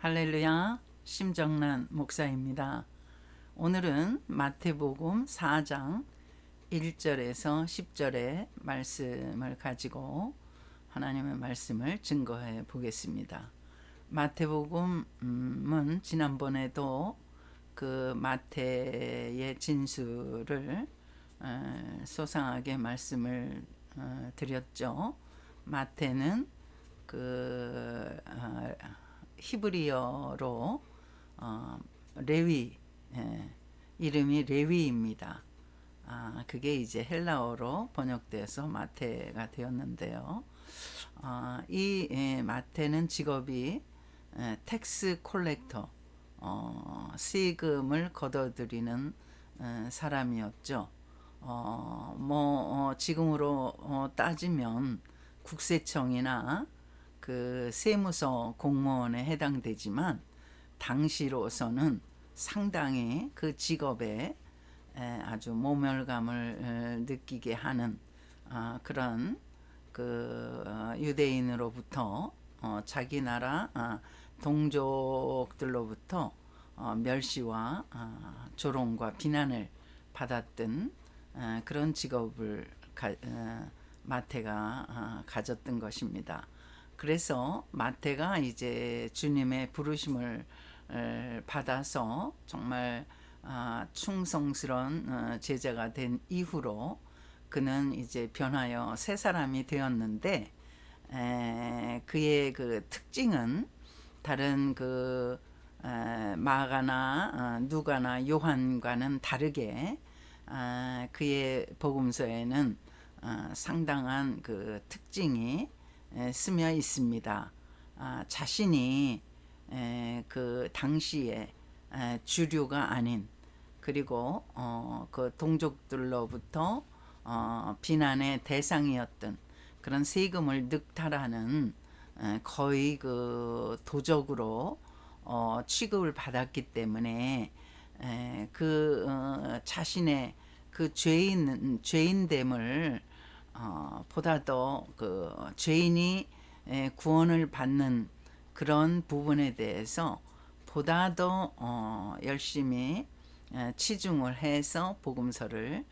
할렐루야, 심정란 목사입니다. 오늘은 마태복음 4장 1절에서 10절의 말씀을 가지고 하나님의 말씀을 증거해 보겠습니다. 마태복음은 지난번에도 그 마태의 진술을 소상하게 말씀을 드렸죠. 마태는 히브리어로 레위, 이름이 레위입니다. 그게 이제 헬라어로 번역돼서 마태가 되었는데요. 이 마태는 직업이 텍스 콜렉터, 세금을 걷어들이는 사람이었죠. 지금으로 따지면 국세청이나 그 세무서 공무원에 해당되지만 당시로서는 상당히 그 직업에 아주 모멸감을 느끼게 하는 그런 그 유대인으로부터 자기 나라 동족들로부터 멸시와 조롱과 비난을 받았던 그런 직업을 마태가 가졌던 것입니다. 그래서 마태가 이제 주님의 부르심을 받아서 정말 충성스러운 제자가 된 이후로 그는 이제 변하여 새 사람이 되었는데, 그의 그 특징은 다른 그 마가나 누가나 요한과는 다르게 그의 복음서에는 상당한 그 특징이 스며 있습니다. 자신이 그 당시에 주류가 아닌, 그리고 그 동족들로부터 비난의 대상이었던 그런 세금을 늑탈하는 거의 그 도적으로 취급을 받았기 때문에 자신의 그 죄인됨을 보다 더 그 죄인이 구원을 받는 그런 부분에 대해서 보다 더 열심히 치중을 해서 복음서를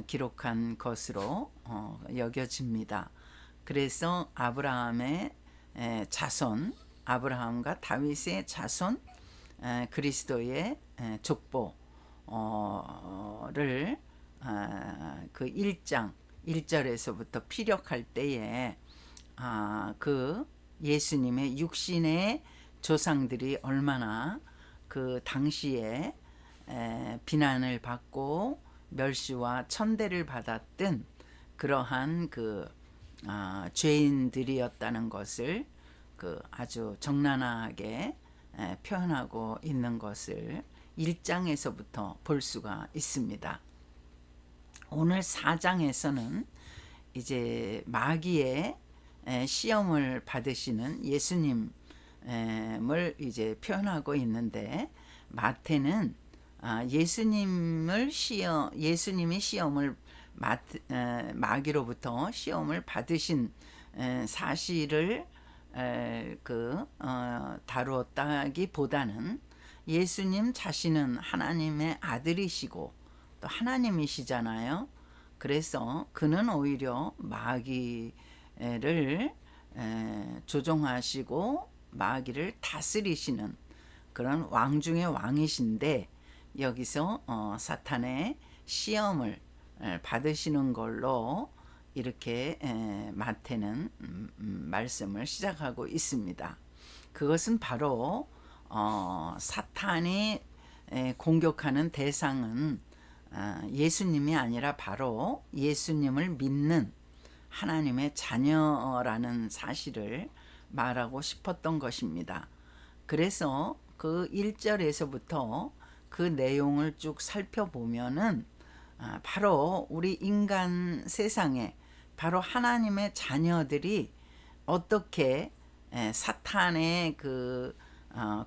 기록한 것으로 여겨집니다. 그래서 아브라함의 자손, 아브라함과 다윗의 자손, 그리스도의 족보를 그 1장 1절에서부터 피력할 때에 그 예수님의 육신의 조상들이 얼마나 그 당시에 비난을 받고 멸시와 천대를 받았던 그러한 그 죄인들이었다는 것을 그 아주 적나라하게 표현하고 있는 것을 1장에서부터 볼 수가 있습니다. 오늘 4장에서는 이제 마귀의 시험을 받으시는 예수님을 이제 표현하고 있는데, 마태는 예수님이 시험을 마귀로부터 시험을 받으신 사실을 다루었다기보다는 예수님 자신은 하나님의 아들이시고 또 하나님이시잖아요. 그래서 그는 오히려 마귀를 조종하시고 마귀를 다스리시는 그런 왕 중의 왕이신데, 여기서 사탄의 시험을 받으시는 걸로 이렇게 마태는 말씀을 시작하고 있습니다. 그것은 바로 사탄이 공격하는 대상은 예수님이 아니라 바로 예수님을 믿는 하나님의 자녀라는 사실을 말하고 싶었던 것입니다. 그래서 그 1절에서부터 그 내용을 쭉 살펴보면은 바로 우리 인간 세상에 바로 하나님의 자녀들이 어떻게 사탄의 그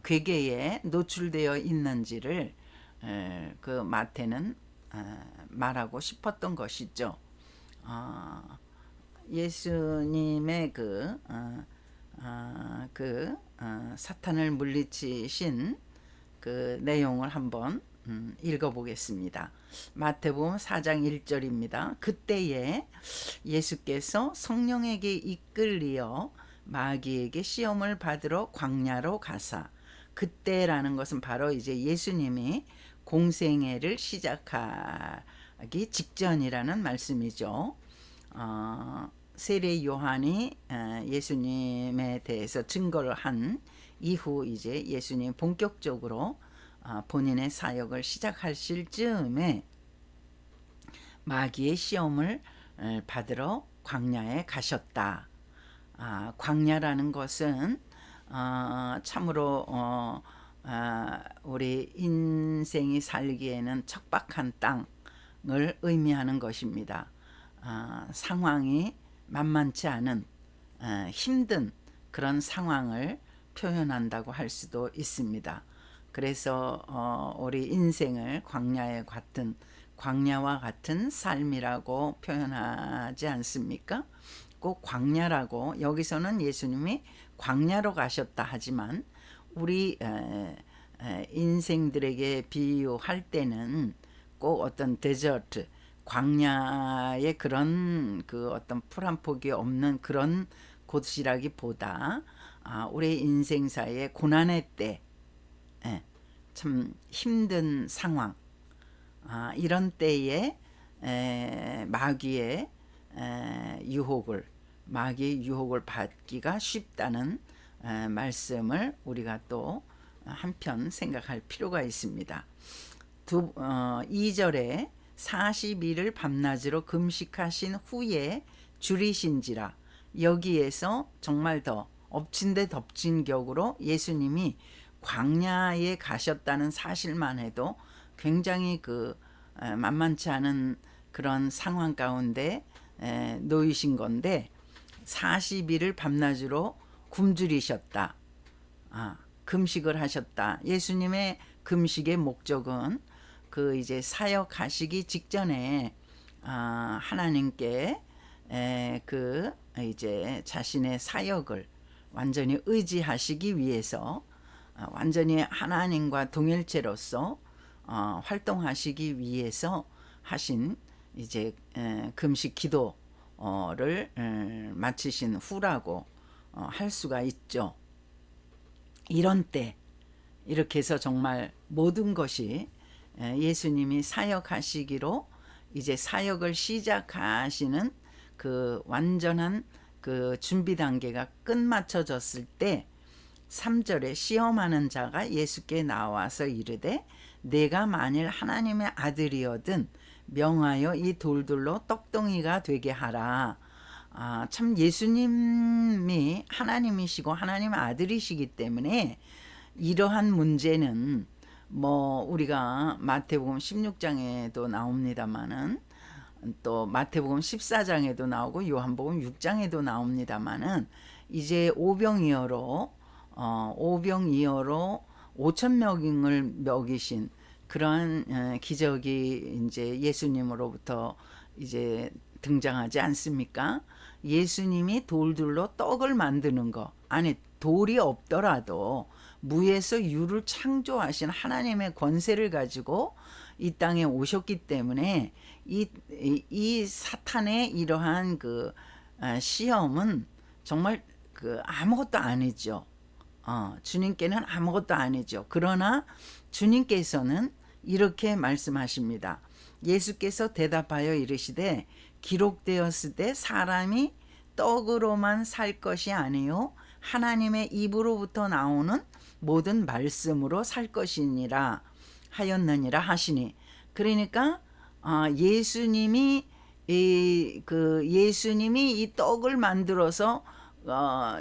괴계에 노출되어 있는지를 그 마태는 말하고 싶었던 것이죠. 예수님의 그 사탄을 물리치신 그 내용을 한번 읽어보겠습니다. 마태복음 4장 1절입니다. 그때에 예수께서 성령에게 이끌리어 마귀에게 시험을 받으러 광야로 가사, 그때라는 것은 바로 이제 예수님이 공생애를 시작하기 직전이라는 말씀이죠. 세례 요한이 예수님에 대해서 증거를 한 이후 이제 예수님 본격적으로 본인의 사역을 시작하실 즈음에 마귀의 시험을 받으러 광야에 가셨다. 광야라는 것은 참으로 우리 인생이 살기에는 척박한 땅을 의미하는 것입니다. 상황이 만만치 않은 힘든 그런 상황을 표현한다고 할 수도 있습니다. 그래서 우리 인생을 광야와 같은 삶이라고 표현하지 않습니까? 꼭 광야라고, 여기서는 예수님이 광야로 가셨다 하지만 우리 인생들에게 비유할 때는 꼭 어떤 데저트, 광야의 그런 그 어떤 풀 한 폭이 없는 그런 곳이라기보다 우리 인생사의 고난의 때, 참 힘든 상황, 이런 때에 마귀의 유혹을 받기가 쉽다는 말씀을 우리가 또 한편 생각할 필요가 있습니다. 2절에 40일을 밤낮으로 금식하신 후에 줄이신지라, 여기에서 정말 더 엎친 데 덮친 격으로 예수님이 광야에 가셨다는 사실만 해도 굉장히 만만치 않은 그런 상황 가운데 놓이신 건데, 40일을 밤낮으로 굶주리셨다. 금식을 하셨다. 예수님의 금식의 목적은 이제 사역하시기 직전에 하나님께 이제 자신의 사역을 완전히 의지하시기 위해서, 완전히 하나님과 동일체로서 활동하시기 위해서 하신 이제 금식 기도를 마치신 후라고 할 수가 있죠. 이런 때 이렇게 해서 정말 모든 것이 예수님이 사역하시기로 이제 사역을 시작하시는 그 완전한 그 준비 단계가 끝마쳐졌을 때 3절에 시험하는 자가 예수께 나와서 이르되 내가 만일 하나님의 아들이거든 명하여 이 돌들로 떡덩이가 되게 하라. 참 예수님이 하나님이시고 하나님의 아들이시기 때문에 이러한 문제는 뭐 우리가 마태복음 16장에도 나옵니다마는, 또 마태복음 14장에도 나오고 요한복음 6장에도 나옵니다마는, 이제 오병이어로 5천 명을 먹이신 그러한 기적이 이제 예수님으로부터 이제 등장하지 않습니까? 예수님이 돌들로 떡을 만드는 거, 아니 돌이 없더라도 무에서 유를 창조하신 하나님의 권세를 가지고 이 땅에 오셨기 때문에 이 사탄의 이러한 시험은 정말 아무것도 아니죠. 주님께는 아무것도 아니죠. 그러나 주님께서는 이렇게 말씀하십니다. 예수께서 대답하여 이르시되 기록되었으되 사람이 떡으로만 살 것이 아니요 하나님의 입으로부터 나오는 모든 말씀으로 살 것이니라 하였느니라 하시니, 그러니까 예수님이 이 떡을 만들어서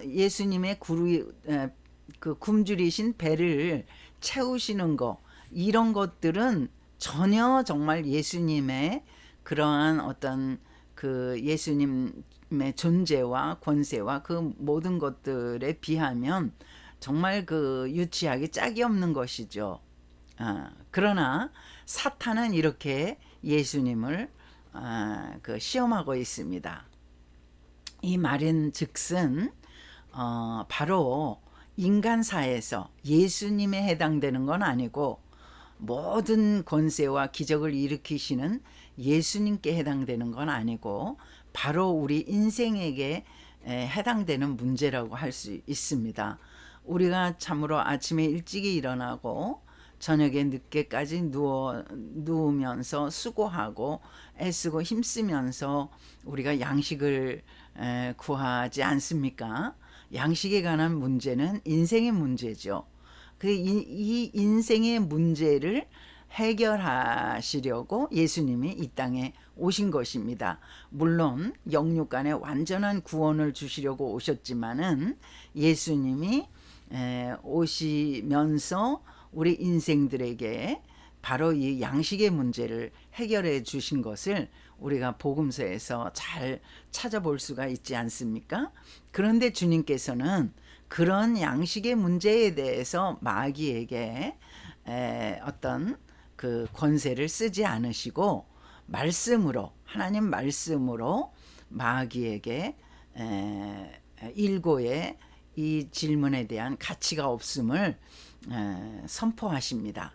예수님의 굶주리신 배를 채우시는 거, 이런 것들은 전혀 정말 예수님의 그러한 어떤 예수님의 존재와 권세와 그 모든 것들에 비하면 정말 유치하기 짝이 없는 것이죠. 그러나 사탄은 이렇게 예수님을 시험하고 있습니다. 이 말인 즉슨 바로 인간사에서 예수님에 해당되는 건 아니고 모든 권세와 기적을 일으키시는 예수님께 해당되는 건 아니고 바로 우리 인생에게 해당되는 문제라고 할 수 있습니다. 우리가 참으로 아침에 일찍이 일어나고 저녁에 늦게까지 누우면서 수고하고 애쓰고 힘쓰면서 우리가 양식을 구하지 않습니까? 양식에 관한 문제는 인생의 문제죠. 이 인생의 문제를 해결하시려고 예수님이 이 땅에 오신 것입니다. 물론 영육간의 완전한 구원을 주시려고 오셨지만은 예수님이 오시면서 우리 인생들에게 바로 이 양식의 문제를 해결해 주신 것을 우리가 복음서에서 잘 찾아볼 수가 있지 않습니까? 그런데 주님께서는 그런 양식의 문제에 대해서 마귀에게 어떤 그 권세를 쓰지 않으시고 말씀으로, 하나님 말씀으로 마귀에게 일고의 이 질문에 대한 가치가 없음을 선포하십니다.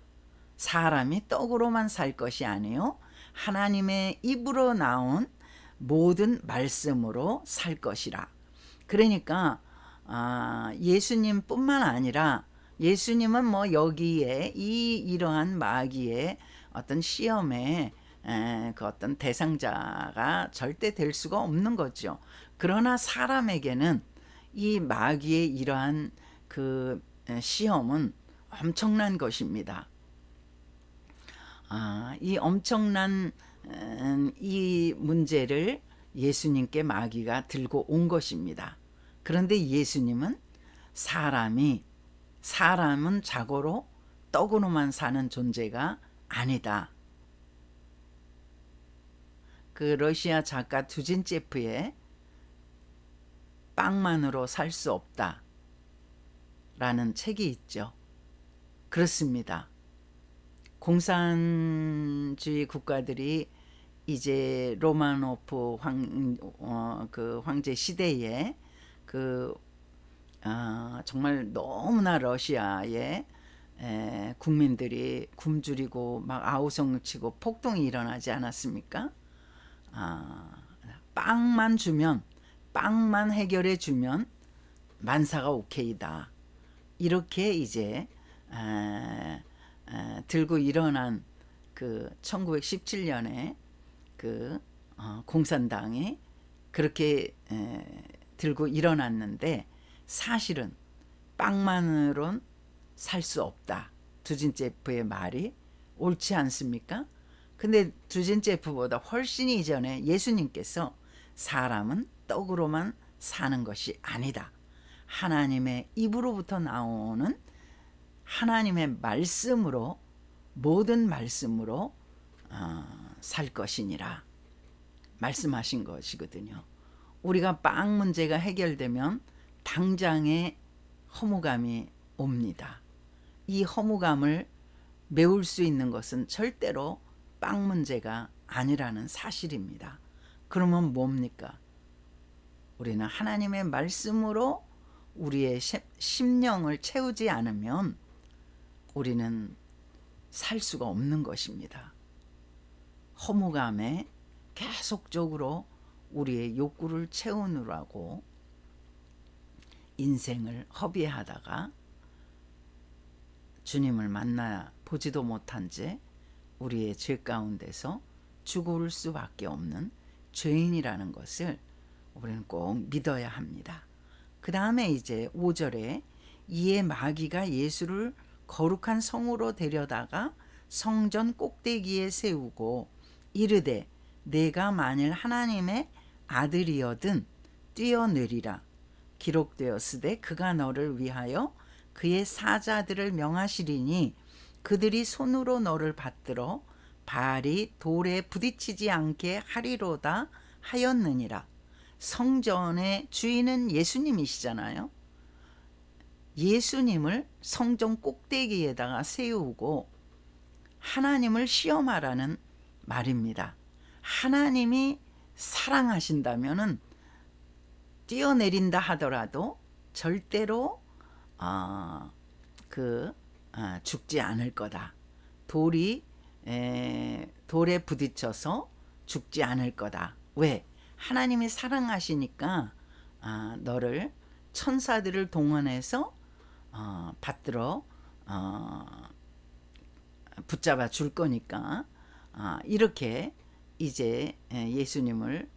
사람이 떡으로만 살 것이 아니요 하나님의 입으로 나온 모든 말씀으로 살 것이라. 그러니까 예수님뿐만 아니라 예수님은 뭐 여기에 이러한 마귀의 어떤 시험에 그 어떤 대상자가 절대 될 수가 없는 거죠. 그러나 사람에게는 이 마귀의 이러한 그 시험은 엄청난 것입니다. 이 엄청난 이 문제를 예수님께 마귀가 들고 온 것입니다. 그런데 예수님은 사람은 자고로 떡으로만 사는 존재가 아니다. 그 러시아 작가 두진제프의 빵만으로 살 수 없다 라는 책이 있죠. 그렇습니다. 공산주의 국가들이 이제 로마노프 황제 시대에 정말 너무나 러시아의 국민들이 굶주리고 막 아우성치고 폭동이 일어나지 않았습니까? 빵만 해결해 주면 만사가 오케이다. 이렇게 이제 들고 일어난 그 1917년에 그 공산당이 그렇게 들고 일어났는데 사실은 빵만으론 살 수 없다. 두진제프의 말이 옳지 않습니까? 근데 두진제프보다 훨씬 이전에 예수님께서 사람은 떡으로만 사는 것이 아니다. 하나님의 입으로부터 나오는 하나님의 말씀으로 모든 말씀으로 살 것이니라 말씀하신 것이거든요. 우리가 빵 문제가 해결되면 당장에 허무감이 옵니다. 이 허무감을 메울 수 있는 것은 절대로 빵 문제가 아니라는 사실입니다. 그러면 뭡니까? 우리는 하나님의 말씀으로 우리의 심령을 채우지 않으면 우리는 살 수가 없는 것입니다. 허무감에 계속적으로 우리의 욕구를 채우느라고 인생을 허비하다가 주님을 만나 보지도 못한 채 우리의 죄 가운데서 죽을 수밖에 없는 죄인이라는 것을 우리는 꼭 믿어야 합니다. 그 다음에 이제 5절에 이에 마귀가 예수를 거룩한 성으로 데려다가 성전 꼭대기에 세우고 이르되 내가 만일 하나님의 아들이여든 뛰어내리라. 기록되었으되 그가 너를 위하여 그의 사자들을 명하시리니 그들이 손으로 너를 받들어 발이 돌에 부딪히지 않게 하리로다 하였느니라. 성전의 주인은 예수님이시잖아요. 예수님을 성전 꼭대기에다가 세우고 하나님을 시험하라는 말입니다. 하나님이 사랑하신다면은 뛰어내린다 하더라도 절대로 죽지 않을 거다. 돌에 부딪혀서 죽지 않을 거다. 왜? 하나님이 사랑하시니까 너를 천사들을 동원해서 받들어 붙잡아 줄 거니까 이렇게 이제 예수님을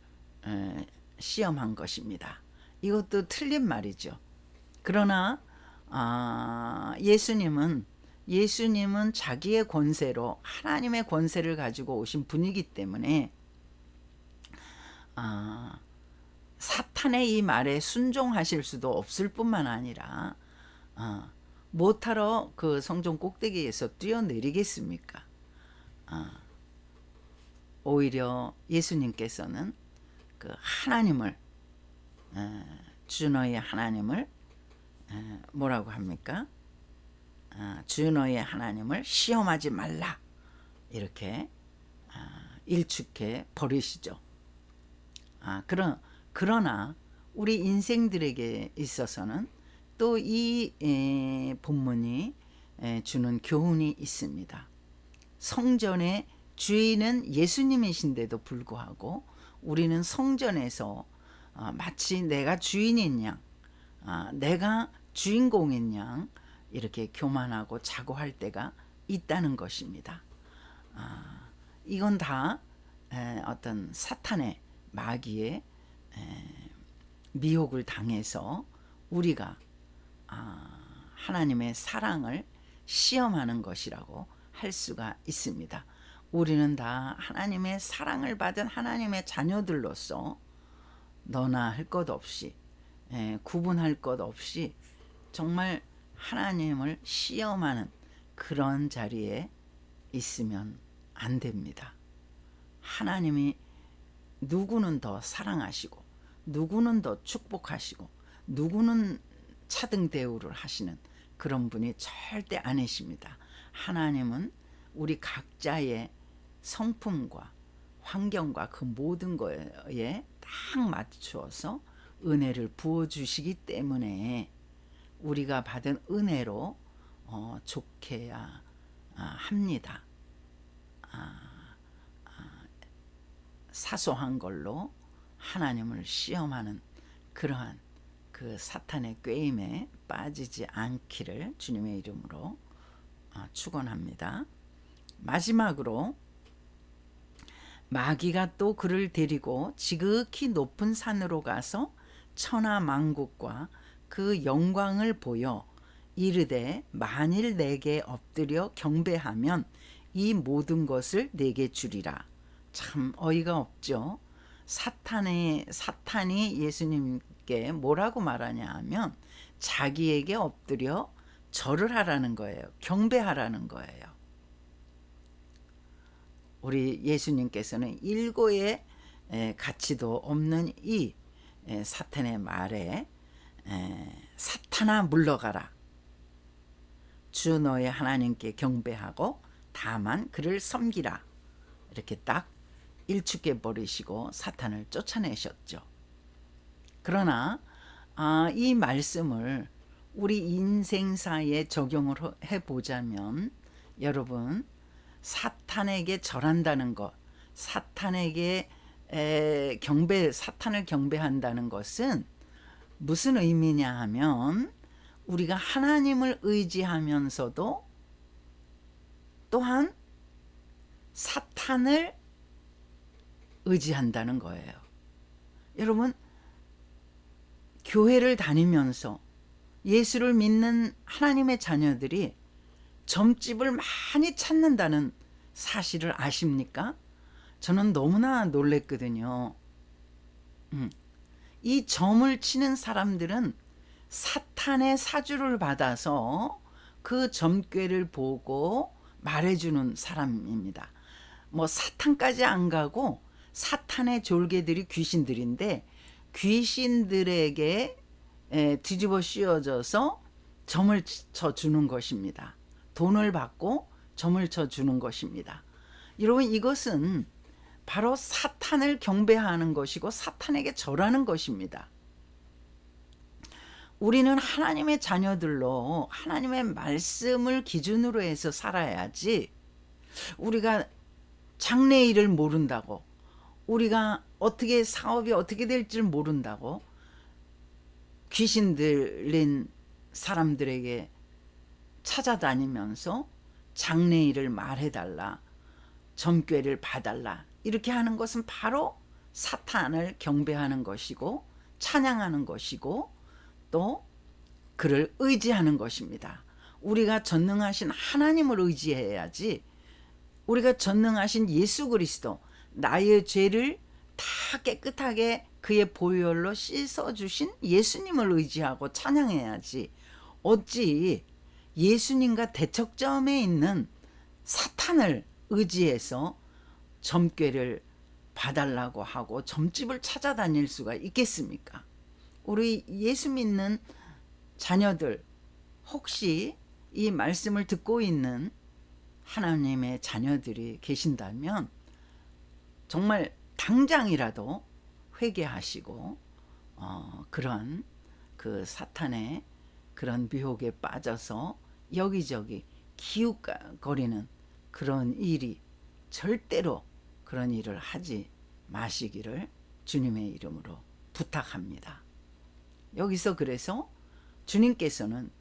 시험한 것입니다. 이것도 틀린 말이죠. 그러나 예수님은 자기의 권세로 하나님의 권세를 가지고 오신 분이기 때문에 사탄의 이 말에 순종하실 수도 없을 뿐만 아니라 못하러 그 성전 꼭대기에서 뛰어내리겠습니까? 오히려 예수님께서는 그 하나님을 주 너의 하나님을 뭐라고 합니까? 주 너의 하나님을 시험하지 말라 이렇게 일축해 버리시죠. 그러나 우리 인생들에게 있어서는 또 이 본문이 주는 교훈이 있습니다. 성전의 주인은 예수님이신데도 불구하고 우리는 성전에서 마치 내가 주인인 양, 내가 주인공인 양 이렇게 교만하고 자고할 때가 있다는 것입니다. 이건 다 어떤 사탄의 마귀의 미혹을 당해서 우리가 하나님의 사랑을 시험하는 것이라고 할 수가 있습니다. 우리는 다 하나님의 사랑을 받은 하나님의 자녀들로서 너나 할 것 없이 구분할 것 없이 정말 하나님을 시험하는 그런 자리에 있으면 안 됩니다. 하나님이 누구는 더 사랑하시고 누구는 더 축복하시고 누구는 차등 대우를 하시는 그런 분이 절대 아니십니다. 하나님은 우리 각자의 성품과 환경과 그 모든 거에 딱 맞추어서 은혜를 부어주시기 때문에 우리가 받은 은혜로 좋게야 합니다. 사소한 걸로 하나님을 시험하는 그러한 그 사탄의 꾀임에 빠지지 않기를 주님의 이름으로 축원합니다. 마지막으로 마귀가 또 그를 데리고 지극히 높은 산으로 가서 천하 만국과 그 영광을 보여 이르되 만일 내게 엎드려 경배하면 이 모든 것을 내게 주리라. 참 어이가 없죠. 사탄이 예수님께 뭐라고 말하냐 하면 자기에게 엎드려 절을 하라는 거예요. 경배하라는 거예요. 우리 예수님께서는 일고의 가치도 없는 이 사탄의 말에 사탄아 물러가라. 주 너의 하나님께 경배하고 다만 그를 섬기라. 이렇게 딱 일축해 버리시고 사탄을 쫓아내셨죠. 그러나 이 말씀을 우리 인생사에 적용을 해보자면 여러분 사탄에게 절한다는 것, 사탄을 경배한다는 것은 무슨 의미냐 하면 우리가 하나님을 의지하면서도 또한 사탄을 의지한다는 거예요. 여러분 교회를 다니면서 예수를 믿는 하나님의 자녀들이 점집을 많이 찾는다는 사실을 아십니까? 저는 너무나 놀랬거든요. 이 점을 치는 사람들은 사탄의 사주를 받아서 그 점괘를 보고 말해주는 사람입니다. 뭐 사탄까지 안 가고 사탄의 졸개들이 귀신들인데 귀신들에게 뒤집어 씌워져서 점을 쳐주는 것입니다. 돈을 받고 점을 쳐주는 것입니다. 여러분 이것은 바로 사탄을 경배하는 것이고 사탄에게 절하는 것입니다. 우리는 하나님의 자녀들로 하나님의 말씀을 기준으로 해서 살아야지, 우리가 장래일을 모른다고, 우리가 어떻게 사업이 어떻게 될지 모른다고 귀신 들린 사람들에게 찾아다니면서 장래일을 말해달라, 점괘를 봐달라, 이렇게 하는 것은 바로 사탄을 경배하는 것이고 찬양하는 것이고 또 그를 의지하는 것입니다. 우리가 전능하신 하나님을 의지해야지, 우리가 전능하신 예수 그리스도, 나의 죄를 다 깨끗하게 그의 보혈로 씻어주신 예수님을 의지하고 찬양해야지, 어찌 예수님과 대척점에 있는 사탄을 의지해서 점괘를 봐달라고 하고 점집을 찾아다닐 수가 있겠습니까? 우리 예수 믿는 자녀들, 혹시 이 말씀을 듣고 있는 하나님의 자녀들이 계신다면 정말 당장이라도 회개하시고 그런 그 사탄의 그런 미혹에 빠져서 여기저기 기웃거리는 그런 일이, 절대로 그런 일을 하지 마시기를 주님의 이름으로 부탁합니다. 여기서 그래서 주님께서는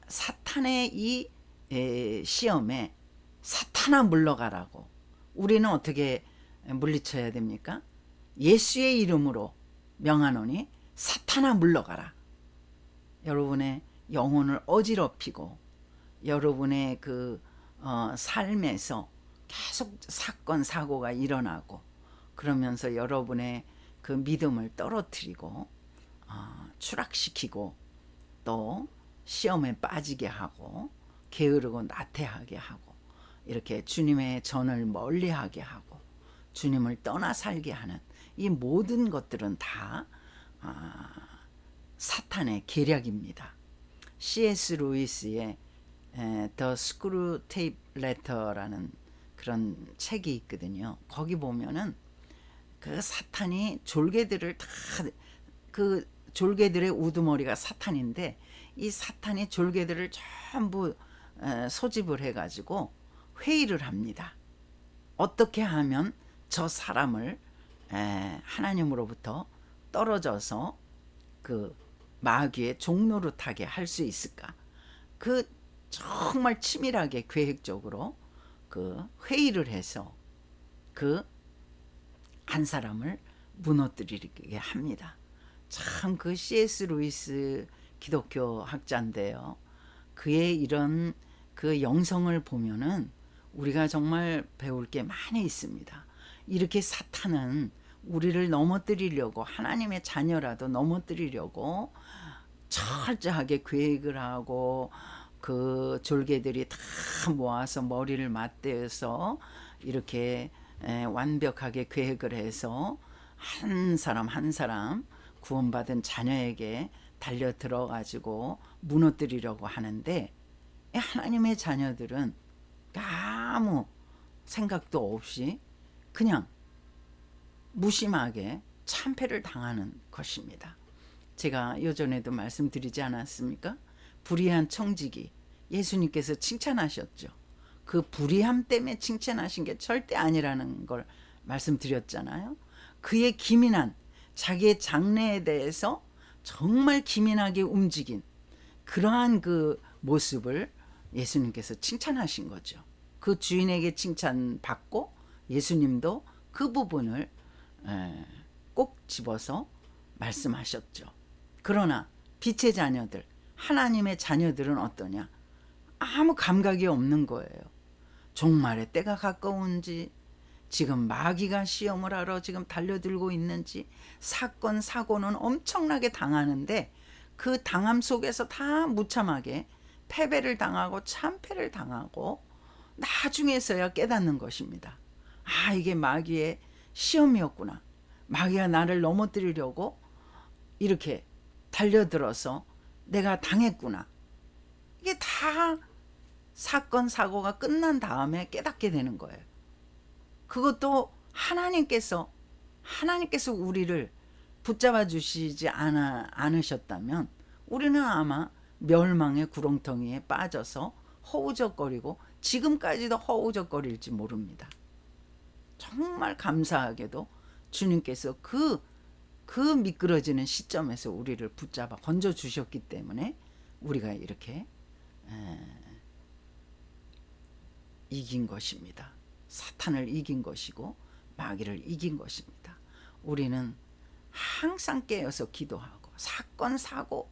사탄의 이 시험에 사탄아 물러가라고, 우리는 어떻게 물리쳐야 됩니까? 예수의 이름으로 명하노니 사탄아 물러가라. 여러분의 영혼을 어지럽히고 여러분의 그 삶에서 계속 사건 사고가 일어나고 그러면서 여러분의 그 믿음을 떨어뜨리고 추락시키고 또 시험에 빠지게 하고 게으르고 나태하게 하고 이렇게 주님의 전을 멀리하게 하고 주님을 떠나 살게 하는 이 모든 것들은 다 사탄의 계략입니다. C.S. 루이스의 The Screwtape Letter라는 그런 책이 있거든요. 거기 보면은 그 사탄이 졸개들을 다, 그 졸개들의 우두머리가 사탄인데 이 사탄이 졸개들을 전부 소집을 해가지고 회의를 합니다. 어떻게 하면 저 사람을 하나님으로부터 떨어져서 그 마귀의 종노릇하게 할 수 있을까? 그 정말 치밀하게 계획적으로 그 회의를 해서 그 한 사람을 무너뜨리게 합니다. 참 그 C.S. 루이스 기독교 학자인데요. 그의 이런 그 영성을 보면은 우리가 정말 배울 게 많이 있습니다. 이렇게 사탄은 우리를 넘어뜨리려고, 하나님의 자녀라도 넘어뜨리려고 철저하게 계획을 하고 그 졸개들이 다 모아서 머리를 맞대서 이렇게 완벽하게 계획을 해서 한 사람 한 사람 구원받은 자녀에게 달려 들어가지고 무너뜨리려고 하는데, 하나님의 자녀들은 아무 생각도 없이 그냥 무심하게 참패를 당하는 것입니다. 제가 요전에도 말씀드리지 않았습니까? 불의한 청지기, 예수님께서 칭찬하셨죠. 그 불의함 때문에 칭찬하신 게 절대 아니라는 걸 말씀드렸잖아요. 그의 기민한, 자기의 장래에 대해서 정말 기민하게 움직인 그러한 그 모습을 예수님께서 칭찬하신 거죠. 그 주인에게 칭찬받고 예수님도 그 부분을 꼭 집어서 말씀하셨죠. 그러나 빛의 자녀들, 하나님의 자녀들은 어떠냐? 아무 감각이 없는 거예요. 종말의 때가 가까운지, 지금 마귀가 시험을 하러 지금 달려들고 있는지, 사건 사고는 엄청나게 당하는데 그 당함 속에서 다 무참하게 패배를 당하고 참패를 당하고 나중에서야 깨닫는 것입니다. 아, 이게 마귀의 시험이었구나. 마귀가 나를 넘어뜨리려고 이렇게 달려들어서 내가 당했구나. 이게 다 사건 사고가 끝난 다음에 깨닫게 되는 거예요. 그것도 하나님께서 우리를 붙잡아 주시지 않으셨다면 우리는 아마 멸망의 구렁텅이에 빠져서 허우적거리고 지금까지도 허우적거릴지 모릅니다. 정말 감사하게도 주님께서 그 미끄러지는 시점에서 우리를 붙잡아 건져 주셨기 때문에 우리가 이렇게 이긴 것입니다. 사탄을 이긴 것이고 마귀를 이긴 것입니다. 우리는 항상 깨어서 기도하고 사건 사고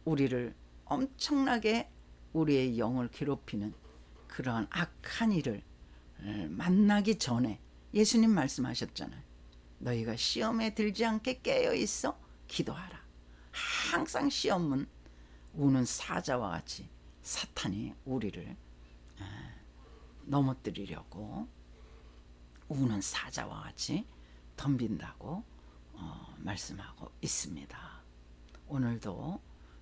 우리를 엄청나게 우리의 영을 괴롭히는 그러한 악한 일을 만나기 전에 예수님 말씀하셨잖아요. 너희가 시험에 들지 않게 깨어있어 기도하라. 항상 시험은 우는 사자와 같이 사탄이 우리를 넘어뜨리려고 우는 사자와 같이 덤빈다고 말씀하고 있습니다. 오늘도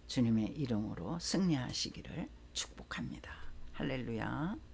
주님의 이름으로 승리하시기를 축복합니다. 할렐루야.